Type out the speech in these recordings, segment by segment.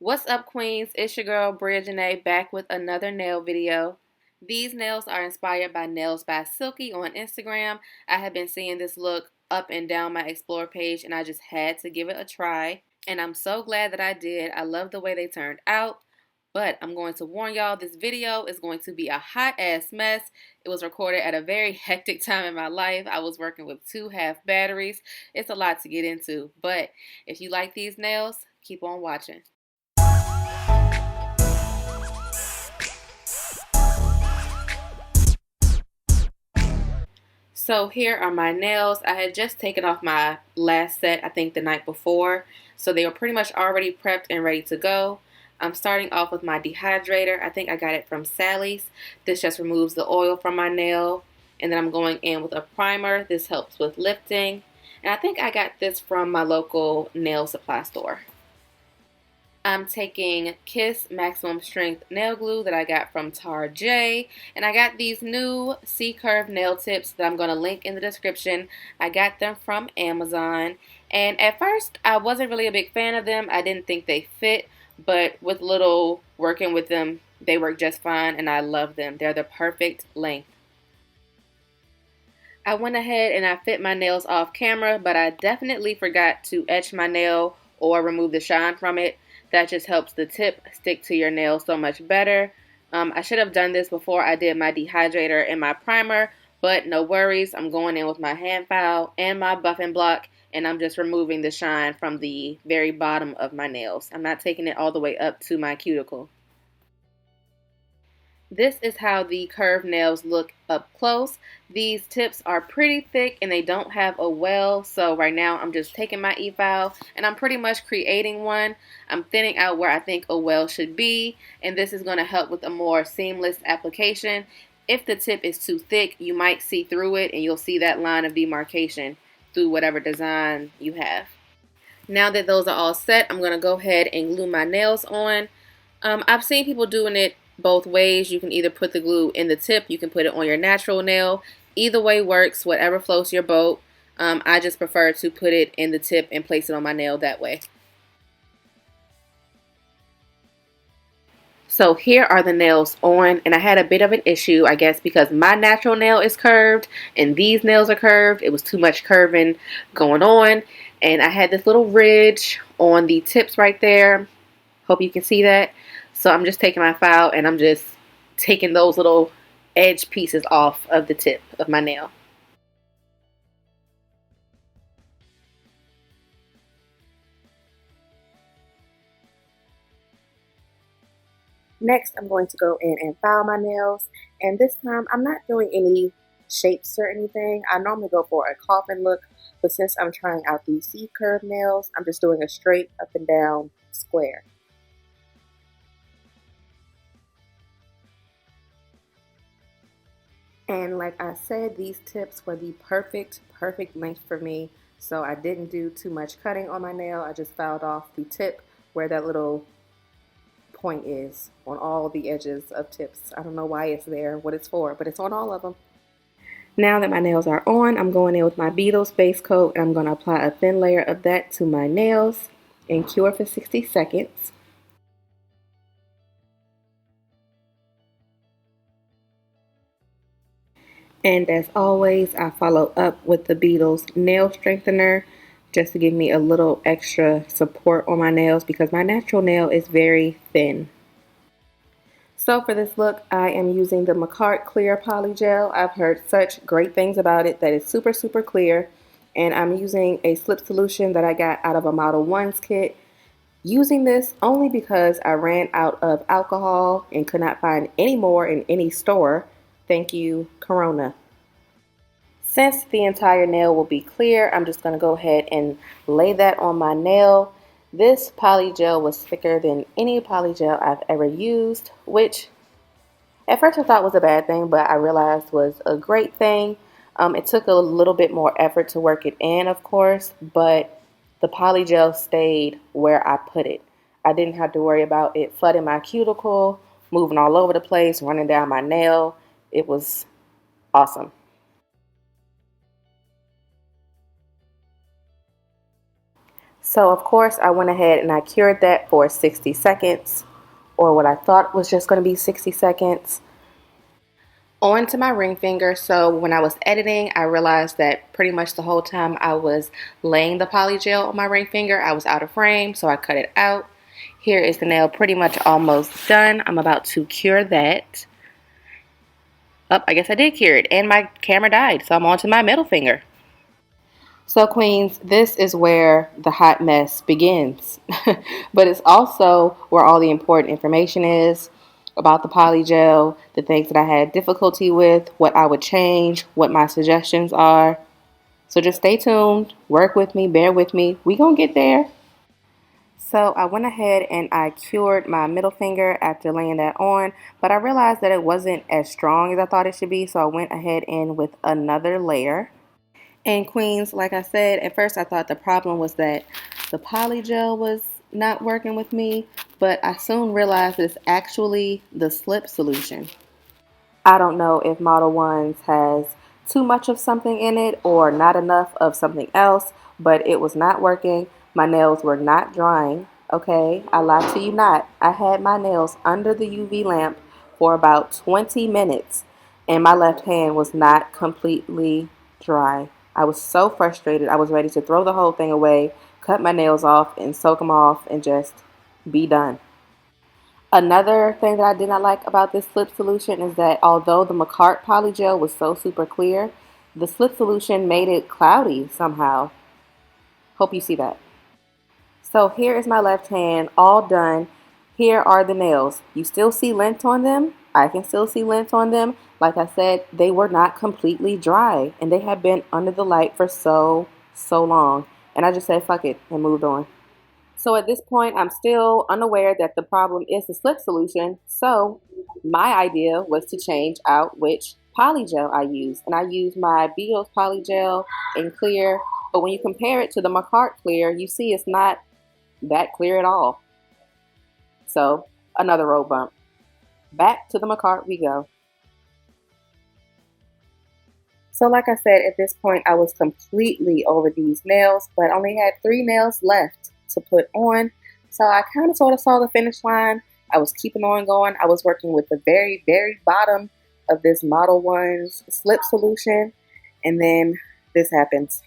What's up, queens? It's your girl Bria Janae back with another nail video. These nails are inspired by Nails by Silky on Instagram. I have been seeing this look up and down my explore page and I just had to give it a try. And I'm so glad that I did. I love the way they turned out. But I'm going to warn y'all, this video is going to be a hot ass mess. It was recorded at a very hectic time in my life. I was working with 2 half batteries. It's a lot to get into. But if you like these nails, keep on watching. So here are my nails. I had just taken off my last set, I think the night before. So they were pretty much already prepped and ready to go. I'm starting off with my dehydrator. I think I got it from Sally's. This just removes the oil from my nail. And then I'm going in with a primer. This helps with lifting. And I think I got this from my local nail supply store. I'm taking Kiss Maximum Strength Nail Glue that I got from Tarjay. And I got these new C-curve nail tips that I'm going to link in the description. I got them from Amazon. And at first, I wasn't really a big fan of them. I didn't think they fit. But with little working with them, they work just fine. And I love them. They're the perfect length. I went ahead and I fit my nails off camera. But I definitely forgot to etch my nail or remove the shine from it. That just helps the tip stick to your nail so much better. I should have done this before I did my dehydrator and my primer, but no worries. I'm going in with my hand file and my buffing block, and I'm just removing the shine from the very bottom of my nails. I'm not taking it all the way up to my cuticle. This is how the curved nails look up close. These tips are pretty thick and they don't have a well, so right now I'm just taking my eFile and I'm pretty much creating one. I'm thinning out where I think a well should be, and this is going to help with a more seamless application. If the tip is too thick, you might see through it and you'll see that line of demarcation through whatever design you have. Now that those are all set, I'm going to go ahead and glue my nails on. I've seen people doing it both ways. You can either put the glue in the tip, you can put it on your natural nail. Either way works, whatever floats your boat. I just prefer to put it in the tip and place it on my nail that way. So here are the nails on, and I had a bit of an issue, I guess, because my natural nail is curved and these nails are curved. It was too much curving going on, and I had this little ridge on the tips right there. Hope you can see that. So I'm just taking my file and I'm just taking those little edge pieces off of the tip of my nail. Next, I'm going to go in and file my nails. And this time, I'm not doing any shapes or anything. I normally go for a coffin look, but since I'm trying out these C-curve nails, I'm just doing a straight up and down square. And like I said, these tips were the perfect length for me. So I didn't do too much cutting on my nail. I just filed off the tip where that little point is on all the edges of tips. I don't know why it's there, what it's for, but it's on all of them. Now that my nails are on, I'm going in with my Beetles base coat and I'm going to apply a thin layer of that to my nails and cure for 60 seconds. And as always, I follow up with the Beetles nail strengthener just to give me a little extra support on my nails because my natural nail is very thin. So for this look, I am using the Makartt Clear Poly Gel. I've heard such great things about it that it's super clear. And I'm using a slip solution that I got out of a Model 1's kit. Using this only because I ran out of alcohol and could not find any more in any store. Thank you, Corona. Since the entire nail will be clear, I'm just going to go ahead and lay that on my nail. This poly gel was thicker than any poly gel I've ever used, which at first I thought was a bad thing, but I realized was a great thing. It took a little bit more effort to work it in, of course, but the poly gel stayed where I put it. I didn't have to worry about it flooding my cuticle, moving all over the place, running down my nail. It was awesome. So of course I went ahead and I cured that for 60 seconds, or what I thought was just going to be 60 seconds. Onto my ring finger. So when I was editing, I realized that pretty much the whole time I was laying the polygel on my ring finger, I was out of frame, so I cut it out. Here is the nail pretty much almost done. I'm about to cure that. Oh, I guess I did cure it, and my camera died, so I'm on to my middle finger. So queens, this is where the hot mess begins. But it's also where all the important information is about the polygel, the things that I had difficulty with, what I would change, what my suggestions are. So just stay tuned, work with me, bear with me. We gonna get there. So I went ahead and I cured my middle finger after laying that on, but I realized that it wasn't as strong as I thought it should be, so I went ahead in with another layer. And queens, like I said, at first I thought the problem was that the polygel was not working with me, but I soon realized it's actually the slip solution. I don't know if Model 1's has too much of something in it or not enough of something else, but it was not working. My nails were not drying. Okay, I lie to you not. I had my nails under the UV lamp for about 20 minutes and my left hand was not completely dry. I was so frustrated. I was ready to throw the whole thing away, cut my nails off and soak them off and just be done. Another thing that I did not like about this slip solution is that although the Makartt polygel was so super clear, the slip solution made it cloudy somehow. Hope you see that. So here is my left hand all done. Here are the nails. You still see lint on them. I can still see lint on them. Like I said, they were not completely dry and they had been under the light for so long. And I just said fuck it and moved on. So at this point, I'm still unaware that the problem is the slip solution. So my idea was to change out which polygel I use. And I use my Beetles Polygel in clear. But when you compare it to the Makartt clear, you see it's not that clear at all. So another road bump. Back to the Makartt we go. So like I said, at this point, I was completely over these nails, but only had 3 nails left to put on. So I kind of sort of saw the finish line. I was keeping on going. I was working with the very bottom of this Model 1's slip solution. And then this happens.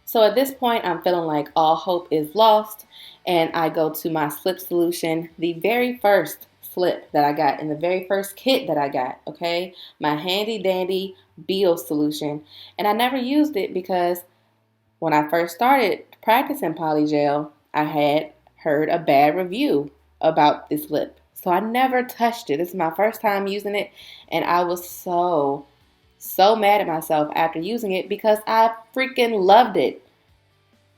So at this point, I'm feeling like all hope is lost. And I go to my slip solution, the very first slip that I got in the very first kit that I got, okay? My handy dandy Beetles solution. And I never used it because when I first started practicing polygel, I had heard a bad review about this lip. So I never touched it. This is my first time using it, and I was so mad at myself after using it because I freaking loved it.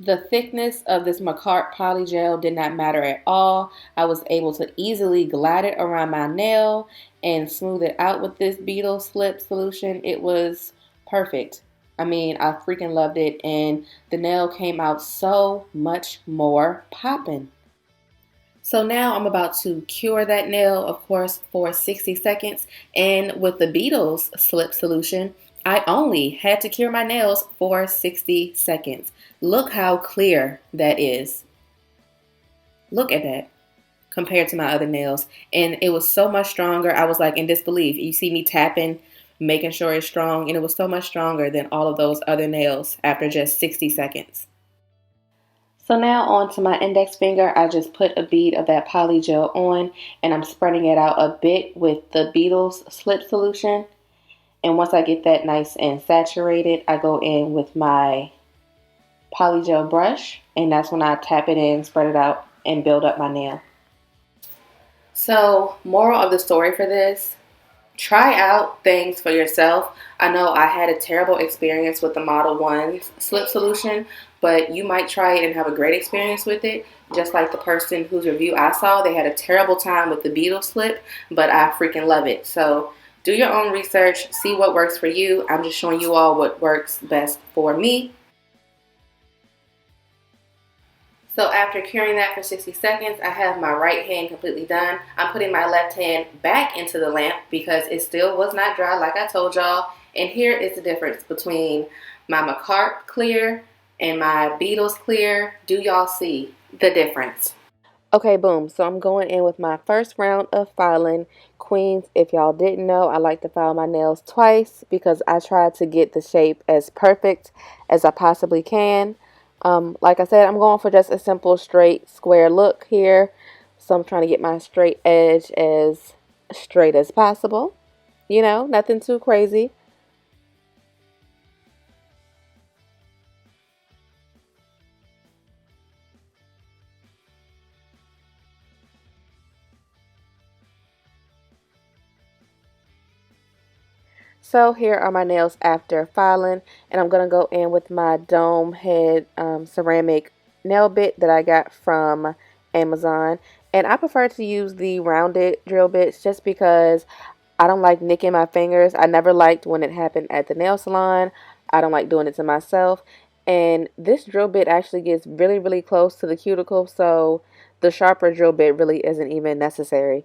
The thickness of this Makartt polygel did not matter at all. I was able to easily glide it around my nail and smooth it out with this Beetle slip solution. It was perfect. I mean, I freaking loved it, and the nail came out so much more popping. So now I'm about to cure that nail, of course, for 60 seconds. And with the Beetles slip solution, I only had to cure my nails for 60 seconds. Look how clear that is. Look at that compared to my other nails. And it was so much stronger. I was like in disbelief. You see me tapping, making sure it's strong. And it was so much stronger than all of those other nails after just 60 seconds. So now onto my index finger, I just put a bead of that polygel on and I'm spreading it out a bit with the Beetles slip solution. And once I get that nice and saturated, I go in with my polygel brush and that's when I tap it in, spread it out, and build up my nail. So, moral of the story for this, try out things for yourself. I know I had a terrible experience with the Model 1's slip solution, but you might try it and have a great experience with it. Just like the person whose review I saw, they had a terrible time with the Beetle slip, but I freaking love it. So do your own research, see what works for you. I'm just showing you all what works best for me. So after curing that for 60 seconds, I have my right hand completely done. I'm putting my left hand back into the lamp because it still was not dry like I told y'all. And here is the difference between my Makartt clear and my Beetles clear. Do y'all see the difference? Okay, boom. So I'm going in with my first round of filing. Queens, if y'all didn't know, I like to file my nails twice because I try to get the shape as perfect as I possibly can. Like I said, I'm going for just a simple straight square look here. So I'm trying to get my straight edge as straight as possible. You know, nothing too crazy. So here are my nails after filing, and I'm going to go in with my dome head ceramic nail bit that I got from Amazon. And I prefer to use the rounded drill bits just because I don't like nicking my fingers. I never liked when it happened at the nail salon. I don't like doing it to myself. And this drill bit actually gets really, really close to the cuticle, so the sharper drill bit really isn't even necessary.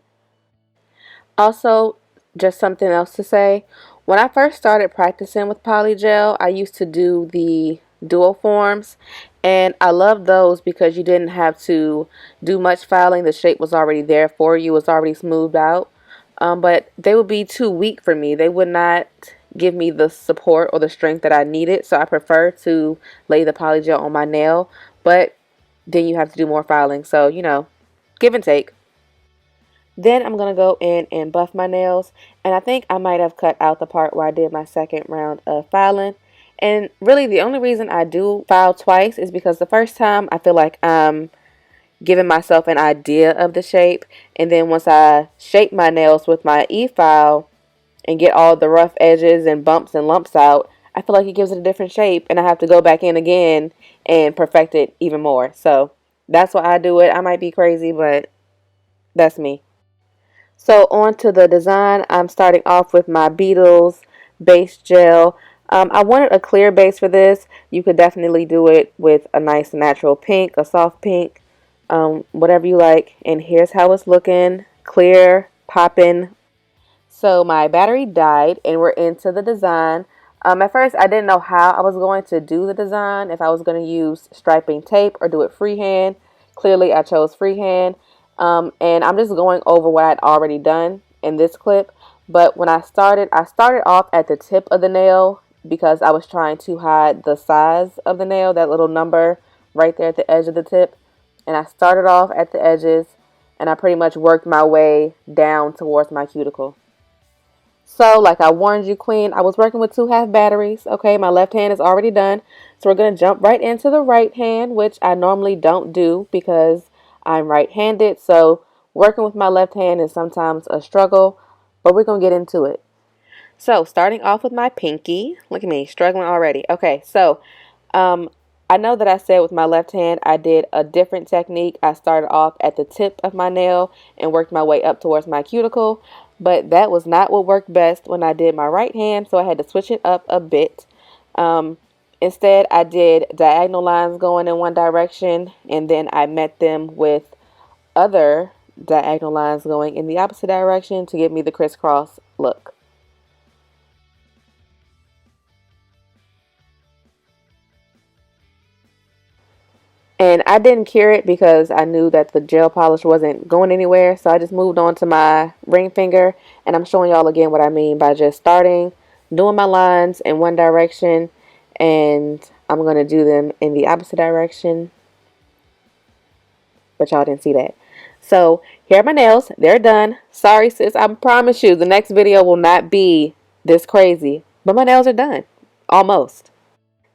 Also, just something else to say. When I first started practicing with polygel, I used to do the dual forms, and I loved those because you didn't have to do much filing. The shape was already there for you, it was already smoothed out. But they would be too weak for me. They would not give me the support or the strength that I needed, so I prefer to lay the polygel on my nail, but then you have to do more filing. So, give and take. Then I'm going to go in and buff my nails. And I think I might have cut out the part where I did my second round of filing. And really the only reason I do file twice is because the first time I feel like I'm giving myself an idea of the shape. And then once I shape my nails with my eFile and get all the rough edges and bumps and lumps out, I feel like it gives it a different shape. And I have to go back in again and perfect it even more. So that's why I do it. I might be crazy, but that's me. So on to the design, I'm starting off with my Beetles base gel. I wanted a clear base for this. You could definitely do it with a nice natural pink, a soft pink, whatever you like. And here's how it's looking. Clear, popping. So my battery died and we're into the design. At first I didn't know how I was going to do the design, if I was going to use striping tape or do it freehand. Clearly I chose freehand. And I'm just going over what I'd already done in this clip. But when I started off at the tip of the nail because I was trying to hide the size of the nail, that little number right there at the edge of the tip. And I started off at the edges and I pretty much worked my way down towards my cuticle. So, like I warned you, Queen, I was working with 2 half batteries. Okay, my left hand is already done. So we're going to jump right into the right hand, which I normally don't do because I'm right-handed. So working with my left hand is sometimes a struggle, but we're going to get into it. So starting off with my pinky. Look at me, struggling already. Okay, so um, I know that I said with my left hand I did a different technique. I started off at the tip of my nail and worked my way up towards my cuticle, but that was not what worked best when I did my right hand, so I had to switch it up a bit. Um, Instead, I did diagonal lines going in one direction, and then I met them with other diagonal lines going in the opposite direction to give me the crisscross look. And I didn't cure it because I knew that the gel polish wasn't going anywhere. So I just moved on to my ring finger. And I'm showing y'all again what I mean by just starting, doing my lines in one direction. And I'm going to do them in the opposite direction. But y'all didn't see that. So here are my nails. They're done. Sorry, sis. I promise you the next video will not be this crazy. But my nails are done. Almost.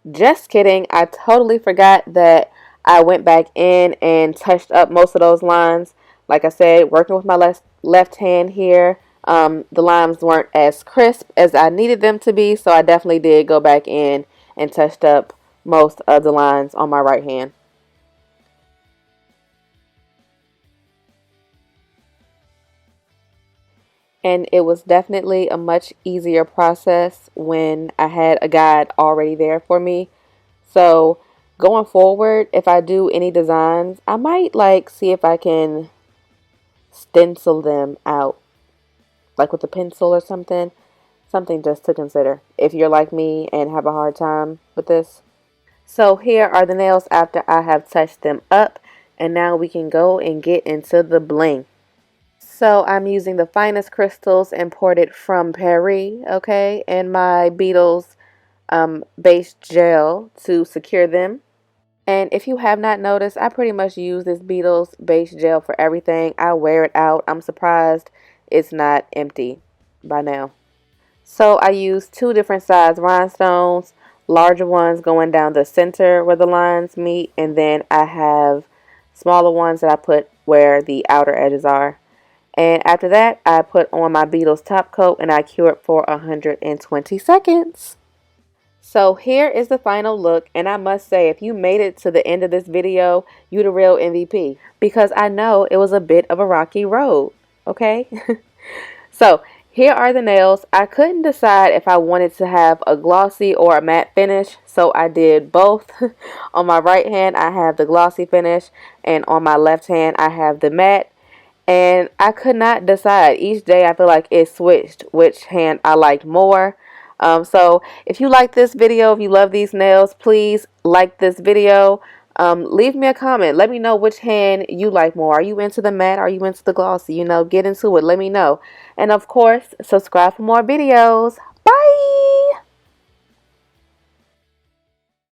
Just kidding. I totally forgot that I went back in and touched up most of those lines. Like I said, working with my left hand here, the lines weren't as crisp as I needed them to be, so I definitely did go back in and touched up most of the lines on my right hand. And it was definitely a much easier process when I had a guide already there for me. So going forward, if I do any designs, I might like see if I can stencil them out, like with a pencil or something. Something just to consider if you're like me and have a hard time with this. So here are the nails after I have touched them up, and now we can go and get into the bling. So I'm using the finest crystals imported from Paris, okay, and my Beetles base gel to secure them. And if you have not noticed, I pretty much use this Beetles base gel for everything. I wear it out. I'm surprised it's not empty by now. So I use two different size rhinestones, larger ones going down the center where the lines meet, and then I have smaller ones that I put where the outer edges are. And after that, I put on my Beetles top coat and I cure it for 120 seconds. So here is the final look, and I must say, if you made it to the end of this video, you the real MVP, because I know it was a bit of a rocky road, okay? So here are the nails. I couldn't decide if I wanted to have a glossy or a matte finish, so I did both. On my right hand, I have the glossy finish, and on my left hand, I have the matte. And I could not decide. Each day I feel like it switched which hand I liked more. So if you like this video, if you love these nails, please like this video. Leave me a comment. Let me know which hand you like more. Are you into the matte? Are you into the glossy? You know, get into it. Let me know. And of course, subscribe for more videos. Bye!